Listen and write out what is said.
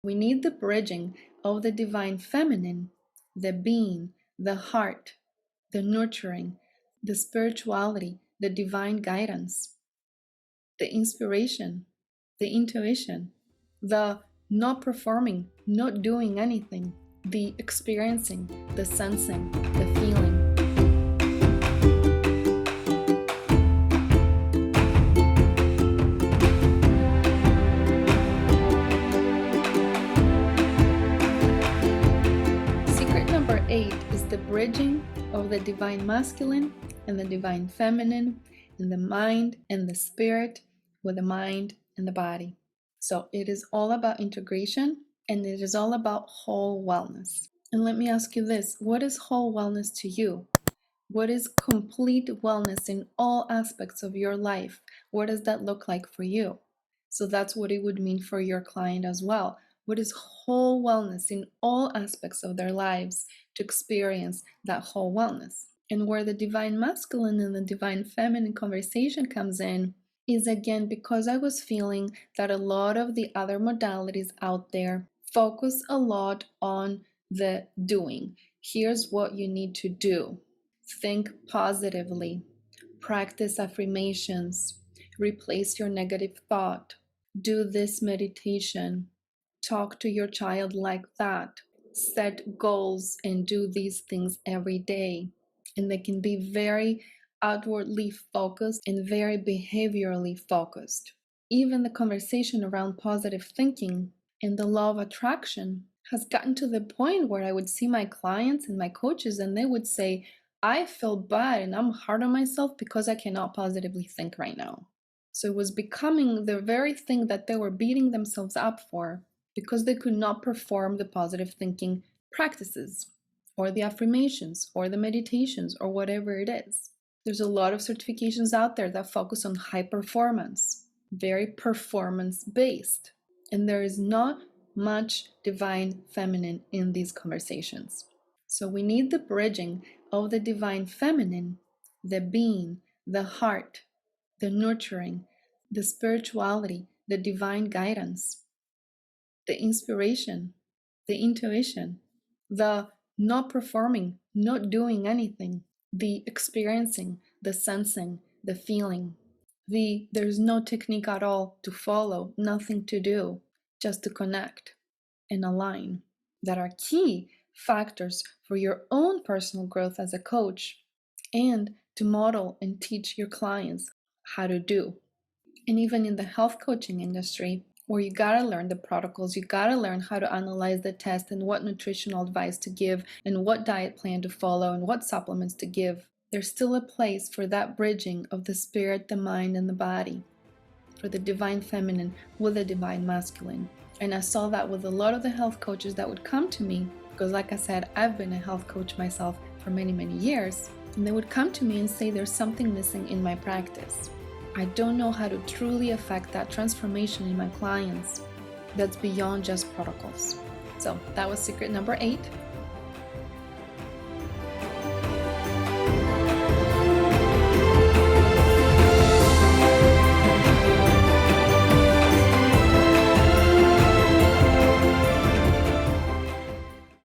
We need the bridging of the divine feminine, the being, the heart, the nurturing, the spirituality, the divine guidance, the inspiration, the intuition, the not performing, not doing anything, the experiencing, the sensing, the feeling. Secret number 8 is the bridging of the divine masculine and the divine feminine in the mind and the spirit with the mind and the body. So it is all about integration and it is all about whole wellness. And let me ask you this, what is whole wellness to you? What is complete wellness in all aspects of your life? What does that look like for you? So that's what it would mean for your client as well. What is whole wellness in all aspects of their lives to experience that whole wellness? And where the divine masculine and the divine feminine conversation comes in is again because I was feeling that a lot of the other modalities out there focus a lot on the doing. Here's what you need to do. Think positively. Practice affirmations. Replace your negative thought. Do this meditation. Talk to your child like that. Set goals and do these things every day. And they can be very outwardly focused and very behaviorally focused. Even the conversation around positive thinking and the law of attraction has gotten to the point where I would see my clients and my coaches and they would say, I feel bad and I'm hard on myself because I cannot positively think right now. So it was becoming the very thing that they were beating themselves up for because they could not perform the positive thinking practices or the affirmations or the meditations or whatever it is. There's a lot of certifications out there that focus on high performance, very performance based. And there is not much divine feminine in these conversations. So we need the bridging of the divine feminine, the being, the heart, the nurturing, the spirituality, the divine guidance, the inspiration, the intuition, the not performing, not doing anything, the experiencing, the sensing, the feeling, there's no technique at all to follow, nothing to do, just to connect and align, that are key factors for your own personal growth as a coach and to model and teach your clients how to do. And even in the health coaching industry, where you gotta learn the protocols, you gotta learn how to analyze the test and what nutritional advice to give and what diet plan to follow and what supplements to give, there's still a place for that bridging of the spirit, the mind, and the body, for the divine feminine with the divine masculine. And I saw that with a lot of the health coaches that would come to me, because like I said, I've been a health coach myself for many, many years, and they would come to me and say there's something missing in my practice. I don't know how to truly affect that transformation in my clients that's beyond just protocols. So that was secret number 8.